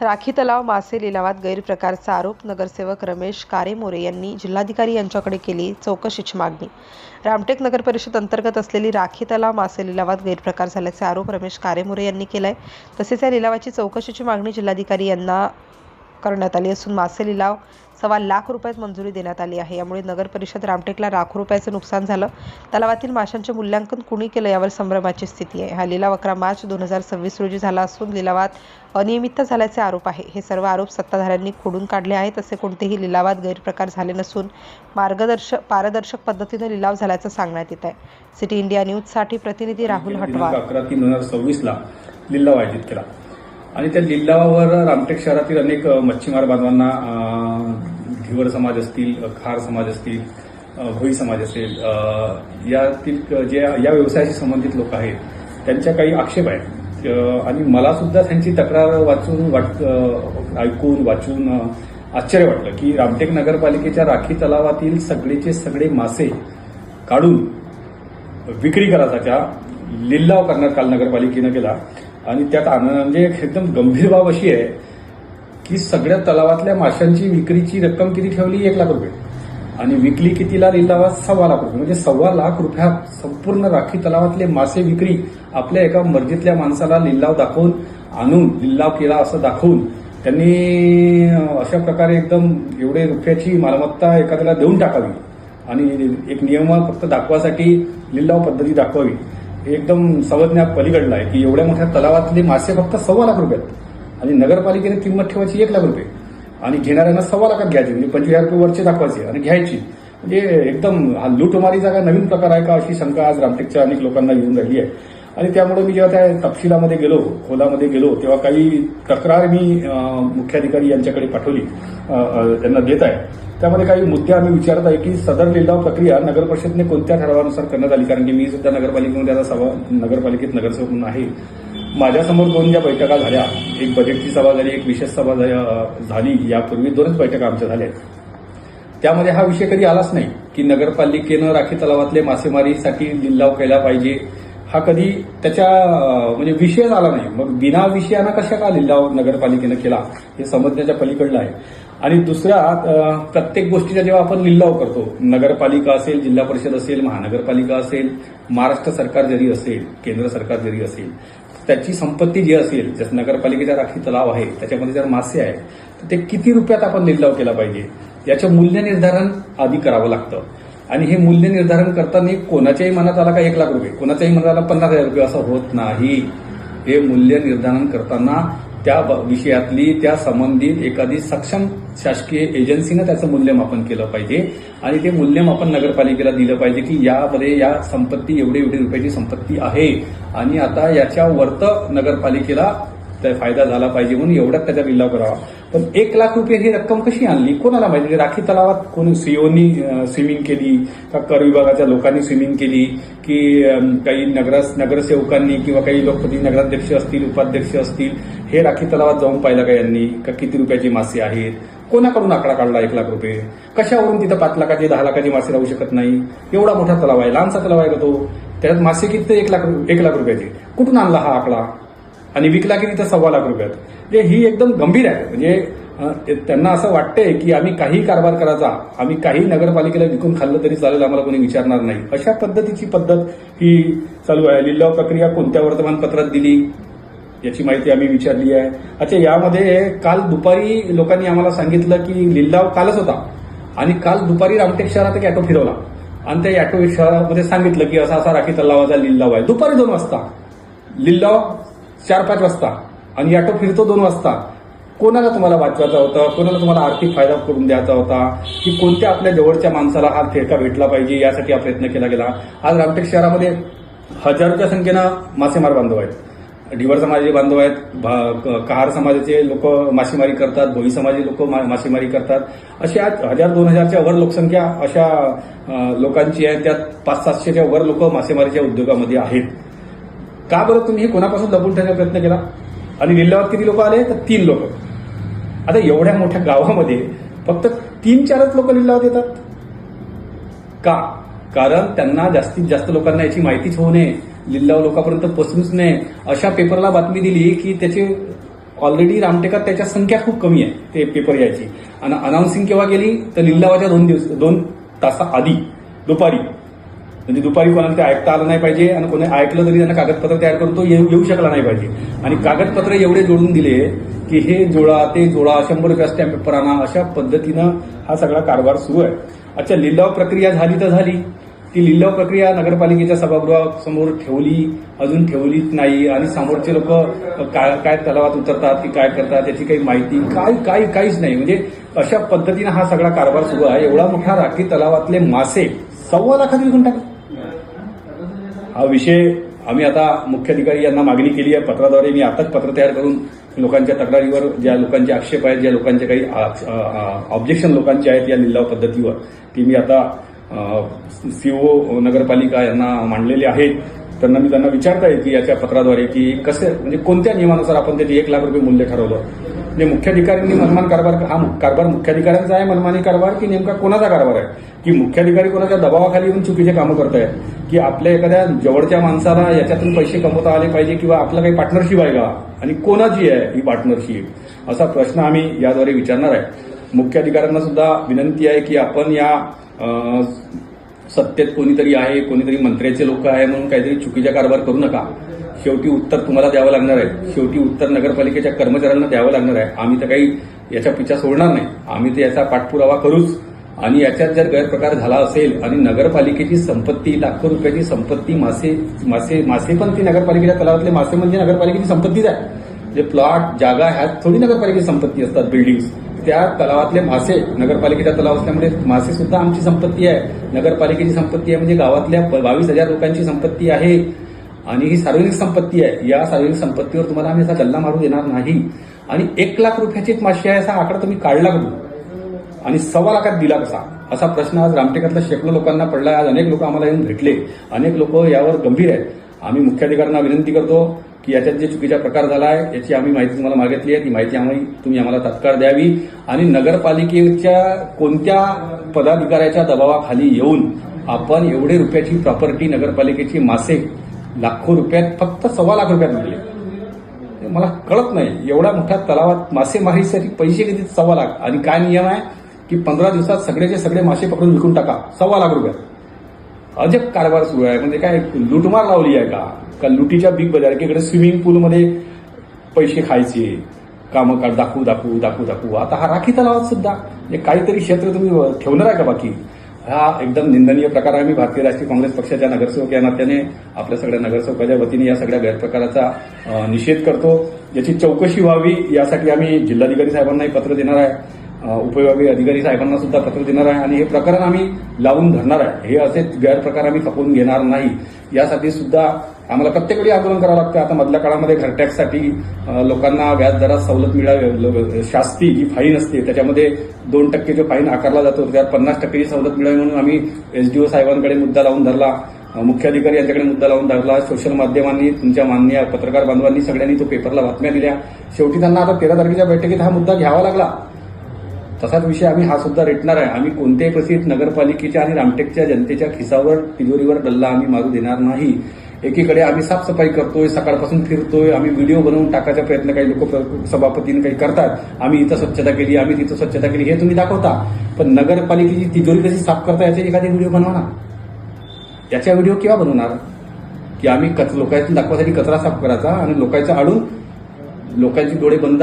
राखी तलाव मासे लिलावात गैरप्रकारचा आरोप. नगरसेवक रमेश कारेमोरे यांनी जिल्हाधिकारी यांच्याकडे केली चौकशीची मागणी. रामटेक नगर परिषद अंतर्गत असलेली राखी तलाव मासे लिलावात गैरप्रकार झाल्याचे आरोप रमेश कारेमोरे यांनी केलाय. तसेच या लिलावाची चौकशीची मागणी जिल्हाधिकारी यांना करण्यात आली असून मासे लिलाव ₹1,25,00,000 मंजुरी देण्यात आली आहे. यामुळे नगर परिषद रामटेकला लाखो रुपयाचं नुकसान झालं. तलावातील माशांचे मूल्यांकन कुणी केलं यावर संभ्रमाची स्थिती आहे. हा लिलाव 11 मार्च 2026 रोजी झाला असून लिलावात अनियमितता झाल्याचे आरोप आहे. हे सर्व आरोप सत्ताधाऱ्यांनी खोडून काढले आहेत. असे कोणतेही लिलावात गैरप्रकार झाले नसून पारदर्शक पद्धतीने लिलाव झाल्याचं सांगण्यात येत आहे. सिटी इंडिया न्यूजसाठी प्रतिनिधी राहुल हटवार. 11/3/2026 ला लिलाव आयोजित केला आणि त्या लिलावावर रामटेक शहरातील अनेक मच्छीमार बांधवांना धिवर समाज असतील, खार समाज असतील, भोई समाज असेल, यातील जे या व्यवसायाशी संबंधित लोक आहेत त्यांच्या काही आक्षेप आहेत आणि मला सुद्धा त्यांची तक्रार ऐकून वाचून आश्चर्य वाटलं की रामटेक नगरपालिकेच्या राखी तलावातील सगळेचे सगळे मासे काढून विक्री करायचा लिलाव करण्यात काल नगरपालिकेनं केला. आणि त्यात म्हणजे एकदम गंभीर बाब अशी आहे की सगळ्या तलावातल्या माशांची विक्रीची रक्कम किती ठेवली? ₹1,00,000 आणि विकली कितीला? लिलावात ₹1,25,00,000. म्हणजे ₹1,25,00,000 संपूर्ण राखी तलावातले मासे विक्री आपल्या एका मर्जीतल्या माणसाला लिलाव दाखवून आणून लिलाव केला असं दाखवून त्यांनी अशा प्रकारे एकदम एवढे रुपयाची मालमत्ता एखाद्याला देऊन टाकावी आणि एक नियम फक्त दाखवासाठी लिलाव पद्धती दाखवावी. एकदम संज्ञा पलीकडला आहे की एवढ्या मोठ्या तलावातले मासे फक्त ₹1,25,00,000 आणि नगरपालिकेने किंमत ठेवायची ₹1,00,000 आणि घेणाऱ्यांना ₹1,25,00,000 घ्यायचे. म्हणजे ₹25,000 वरचे दाखवायचे आणि घ्यायची. म्हणजे एकदम हा लूटमारीचा काय नवीन प्रकार आहे का अशी शंका आज रामटेकच्या अनेक लोकांना येऊन राहिली आहे. आणि त्यामुळे मी जेव्हा त्या तपशिलामध्ये गेलो, खोलामध्ये गेलो, तेव्हा काही तक्रार मी मुख्याधिकारी यांच्याकडे पाठवली, त्यांना देत आहे. त्यामध्ये काही मुद्दे आम्ही विचारत आहे की सदर लिलाव प्रक्रिया नगर परिषदेने कोणत्या ठरावानुसार करण्यात आली. कारण की मी सुद्धा नगरपालिकेमध्ये आता नगरपालिकेत नगरसेवक म्हणून आहे. माझ्यासमोर 2 ज्या बैठका झाल्या, एक बजेटची सभा झाली, एक विशेष सभा झाली. यापूर्वी 2च बैठका आमच्या झाल्या. त्यामध्ये हा विषय कधी आलाच नाही की नगरपालिकेनं राखी तलावातले मासेमारीसाठी लिलाव केला पाहिजे. हा कधी त्याच्या म्हणजे विषयच आला नाही. मग बिना विषयानं कशा का लिलाव नगरपालिकेनं केला हे समजण्याच्या पलीकडलं आहे. आणि दुसरा, प्रत्येक गोष्टीचा जेव्हा आपण लिलाव करतो, नगरपालिका असेल, जिल्हा परिषद असेल, महानगरपालिका असेल, महाराष्ट्र सरकार जरी असेल, केंद्र सरकार जरी असेल, त्याची संपत्ती जी असेल, जसं नगरपालिकेचा राखी तलाव आहे त्याच्यामध्ये जर मासे आहेत तर ते किती रुपयात आपण लिलाव केला पाहिजे याचं मूल्य निर्धारण आधी करावं लागतं. आणि हे मूल्य निर्धारण करताना कोणाच्याही मनात आला का ₹1,00,000, कोणाच्याही मनात आला ₹50,000 असं होत नाही. हे मूल्य निर्धारण करताना त्या विषयातली त्या संबंधित एखादी सक्षम शासकीय एजन्सीनं त्याचं मूल्यमापन केलं पाहिजे आणि ते मूल्यमापन नगरपालिकेला दिलं पाहिजे की यामध्ये या संपत्ती एवढी रुपयाची संपत्ती आहे आणि आता याच्या वर्त नगरपालिकेला फायदा झाला पाहिजे म्हणून एवढ्यात त्याचा लिलाव करावा. पण ₹1,00,000 ही रक्कम कशी आणली कोणाला माहिती? राखी तलावात कोणी सीओनी स्विमिंग केली का कर विभागाच्या लोकांनी स्विमिंग केली की काही नगरसेवकांनी किंवा काही लोकप्रतिनिधी, नगराध्यक्ष असतील, उपाध्यक्ष असतील, हे राखी तलावात जाऊन पाहिलं का यांनी का किती रुपयाचे मासे आहेत? कोणाकडून आकडा काढला ₹1,00,000? कशावरून तिथं 5 लाखाचे 10 लाखाचे मासे राहू शकत नाही? एवढा मोठा तलाव आहे, लहानसा तलाव आहे का तो? त्याच्यात मासे किती? ₹1,00,000. कुठून आणला हा आकडा? आणि विकला की तिथं ₹1,25,00,000. म्हणजे ही एकदम गंभीर आहे. म्हणजे त्यांना असं वाटतंय की आम्ही काही कारभार करायचा, आम्ही काही नगरपालिकेला विकून खाल्लं तरी चालेल, आम्हाला कोणी विचारणार नाही, अशा पद्धतीची पद्धत ही चालू आहे. लिलाव प्रक्रिया कोणत्या वर्तमानपत्रात दिली याची माहिती आम्ही विचारली आहे. अच्छा, यामध्ये काल दुपारी लोकांनी आम्हाला सांगितलं की लिलाव कालच होता आणि काल दुपारी रामटेक शहरात एक ऑटो फिरवला आणि त्या ऑटो शहरामध्ये सांगितलं की असा राखी तलावाचा लिलाव आहे. दुपारी 2 वाजता लिलाव 4-5 वाजता आणि ऑटो फिरतो 2 वाजता. कोणाला तुम्हाला वाचवायचा होता? कोणाला तुम्हाला आर्थिक फायदा करून द्यायचा होता की कोणत्या आपल्या जवळच्या माणसाला हा ठेका भेटला पाहिजे यासाठी हा प्रयत्न केला गेला. आज रामटेक शहरामध्ये हजारोच्या संख्येनं मासेमार बांधव आहेत, ढिवर समाजाचे बांधव आहेत, कहार समाजाचे लोक मासेमारी करतात, भोई समाजाचे लोक मासेमारी करतात. अशी आज 1000-2000च्या वर लोकसंख्या अशा लोकांची आहे. त्यात 500-700च्या वर लोक मासेमारीच्या उद्योगामध्ये आहेत. का बरं तुम्ही हे कोणापासून लपून ठेवण्याचा प्रयत्न केला? आणि लिलावात किती लोक आले? तर 3 लोक. आता एवढ्या मोठ्या गावामध्ये फक्त 3-4च लोक लिलावात येतात का? कारण त्यांना जास्तीत जास्त लोकांना याची माहितीच होऊ नये, लिलाव लोकांपर्यंत पोहोचूच नये. अशा पेपरला बातमी दिली की त्याचे ऑलरेडी रामटेकात त्याच्या संख्या खूप कमी आहे ते पेपर यायची. आणि अनाऊन्सिंग केव्हा केली तर लिलावाच्या 2 तासाआधी दुपारी, म्हणजे दुपारी कोणाला ते ऐकता आलं नाही पाहिजे आणि कोणी ऐकलं तरी त्यांना कागदपत्र तयार करून तो येऊ शकला नाही पाहिजे. आणि कागदपत्र एवढे जोडून दिले की हे जोडा ते जोडा, 100 रुपये स्टॅम्प पेपर आणा, अशा पद्धतीनं हा सगळा कारभार सुरू आहे. अच्छा, लिलाव प्रक्रिया झाली तर झाली, ती लिलाव प्रक्रिया नगरपालिकेच्या सभागृहासमोर ठेवली, अजून ठेवलीच नाही. आणि समोरचे लोक काय तलावात उतरतात की काय करतात त्याची काही माहिती काहीच नाही. म्हणजे अशा पद्धतीनं हा सगळा कारभार सुरू आहे. एवढा मोठा राखी तलावातले मासे 1.25 लाखात विकून टाकले. हा विषय आम्ही आता मुख्याधिकारी यांना मागणी केली आहे पत्राद्वारे. मी आताच पत्र तयार करून लोकांच्या तक्रारीवर, ज्या लोकांचे आक्षेप आहेत, ज्या लोकांचे काही ऑब्जेक्शन लोकांचे आहेत या लिलाव पद्धतीवर, ती मी आता सीओ नगरपालिका यांना मांडलेले आहेत. त्यांना विचारता येईल की याच्या पत्राद्वारे की कसं, म्हणजे कोणत्या नियमानुसार आपण त्याचे 1 लाख रुपये मूल्य ठरवलं. म्हणजे मुख्याधिकाऱ्यांनी मनमान कारभार, हा कारभार मुख्याधिकाऱ्यांचा आहे मनमानी कारभार की नेमका कोणाचा कारभार आहे, की मुख्याधिकारी कोणाच्या दबावाखाली येऊन चुकीचे कामं करतायत, की आपल्या एखाद्या जवळच्या माणसाला याच्यातून पैसे कमवता आले पाहिजे किंवा आपला काही पार्टनरशिप आहे का आणि कोणाची आहे ही पार्टनरशिप, असा प्रश्न आम्ही याद्वारे विचारणार आहे. मुख्याधिकाऱ्यांना सुद्धा विनंती आहे की आपण या सत्तेत कोणीतरी आहे, कोणीतरी मंत्र्याचे लोक आहे म्हणून काहीतरी चुकीचा कारभार करू नका. शेवटी उत्तर तुम्हाला द्यावं लागणार आहे, शेवटी उत्तर नगरपालिकेच्या कर्मचाऱ्यांना द्यावं लागणार आहे. आम्ही तर काही याच्या पिछा सोडणार नाही, आम्ही तर याचा पाठपुरावा करूच. आणि याच्यात जर गैरप्रकार झाला असेल आणि नगरपालिकेची संपत्ती, लाखो रुपयाची संपत्ती, मासे पण ती नगरपालिकेच्या तलावातले मासे म्हणजे नगरपालिकेची संपत्तीच आहे. जे प्लॉट जागा ह्या थोडी नगरपालिकेची संपत्ती असतात, बिल्डिंग्स, त्या तलावातले मासे नगरपालिकेचा तलाव असल्यामुळे मासे सुद्धा आमची संपत्ती आहे, नगरपालिकेची संपत्ती आहे. म्हणजे गावातल्या 22,000 लोकांची संपत्ती आहे आणि ही सार्वजनिक संपत्ती आहे. या सार्वजनिक संपत्तीवर तुम्हाला आम्ही असा गल्ला मारू देणार नाही. आणि 1 लाख रुपयाचीच मासे आहे असा आकडा तुम्ही काढला करू आणि 1.25 लाखात दिला कसा, असा प्रश्न आज रामटेकातल्या शेकडो लोकांना पडला. आज अनेक लोक आम्हाला येऊन भेटले, अनेक लोक यावर गंभीर आहेत. आम्ही मुख्याधिकाऱ्यांना विनंती करतो की याच्यात जे चुकीचा प्रकार झाला आहे याची आम्ही माहिती तुम्हाला मागितली आहे, ती माहिती तुम्ही आम्हाला तात्काळ द्यावी. आणि नगरपालिकेच्या कोणत्या पदाधिकाऱ्याच्या दबावाखाली येऊन आपण एवढे रुपयाची प्रॉपर्टी, नगरपालिकेची मासे लाखो रुपयात, फक्त 1.25 लाख रुपयात मिळले. मला कळत नाही, एवढ्या मोठ्या तलावात मासेमारीसाठी पैसे किती 1.25 लाख. आणि काय नियम आहे की 15 दिवसात सगळेचे सगळे मासे पकडून विकून टाका, 1.25 लाख रुपयात. अजब कारभार सुरू आहे. म्हणजे काय लुटमार लावली आहे का लुटीच्या बिग बाजार, एकीकडे स्विमिंग पूलमध्ये पैसे खायचे, कामं दाखवू. आता हा राखी तलावात सुद्धा काहीतरी क्षेत्र तुम्ही ठेवणार आहे का बाकी? हा एकदम निंदनीय प्रकार आहे. मी भारतीय राष्ट्रीय काँग्रेस पक्षाच्या नगरसेवक या नात्याने आपल्या सगळ्या नगरसेवकाच्या वतीने या सगळ्या गैरप्रकाराचा निषेध करतो. याची चौकशी व्हावी यासाठी आम्ही जिल्हाधिकारी साहेबांनाही पत्र देणार आहे, उपविभागीय अधिकारी साहेबांना सुद्धा पत्र देणार आहे आणि हे प्रकरण आम्ही लावून धरणार आहे. हे असे गैरप्रकार आम्ही खपवून घेणार नाही. यासाठी सुद्धा आम्हाला प्रत्येक वेळी आंदोलन करावं लागतं. आता मधल्या काळामध्ये घरटॅक्ससाठी लोकांना व्याजदरात सवलत मिळावी, शास्ती जी फाईन असते त्याच्यामध्ये 2% जो फाईन आकारला जातो त्यात 50% सवलत मिळावी म्हणून आम्ही एसडीओ साहेबांकडे मुद्दा लावून धरला, मुख्याधिकारी यांच्याकडे मुद्दा लावून धरला, सोशल माध्यमांनी, तुमच्या माननीय पत्रकार बांधवांनी सगळ्यांनी तो पेपरला बातम्या दिल्या. शेवटी त्यांना आता 13 तारखेच्या बैठकीत हा मुद्दा घ्यावा लागला. तसाच विषय आम्ही हा सुद्धा रेटणार आहे. आम्ही कोणत्याही परिस्थितीत नगरपालिकेच्या आणि रामटेकच्या जनतेच्या खिसावर, तिजोरीवर डल्ला आम्ही मारू देणार नाही. एकीकडे आम्ही साफसफाई करतोय, सकाळपासून फिरतोय, आम्ही व्हिडिओ बनवून टाकायचा प्रयत्न काही लोक सभापतींनी काही करतात, आम्ही इथं स्वच्छता केली, आम्ही तिथं स्वच्छता केली, हे तुम्ही दाखवता. पण नगरपालिकेची तिजोरी कशी साफ करता याचे एखादी व्हिडिओ बनवा ना. त्याच्या व्हिडिओ केव्हा बनवणार की आम्ही लोकांची दाखवासाठी कचरा साफ करायचा आणि लोकांच्या आडून लोकांची डोळे बंद आहे.